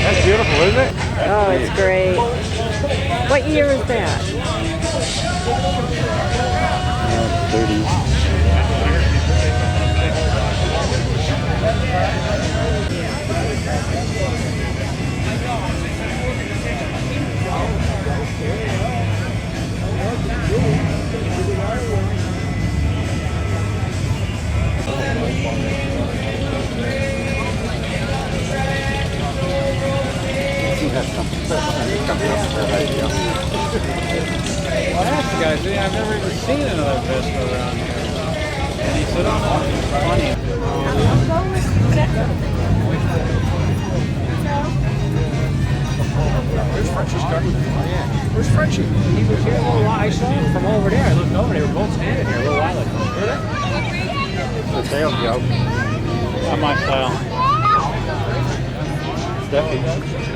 That's beautiful, isn't it? Oh, it's great. What year is that? 30s. Well, I asked the guy, see, I've never even seen another Vespa around here. And he said, oh no, it's funny. Where's Frenchie's car? Yeah. Where's Frenchie? He was here a little while. I saw him from over there. I looked over. They were both standing here a little while ago. The tail joke. Not my style. Steffi.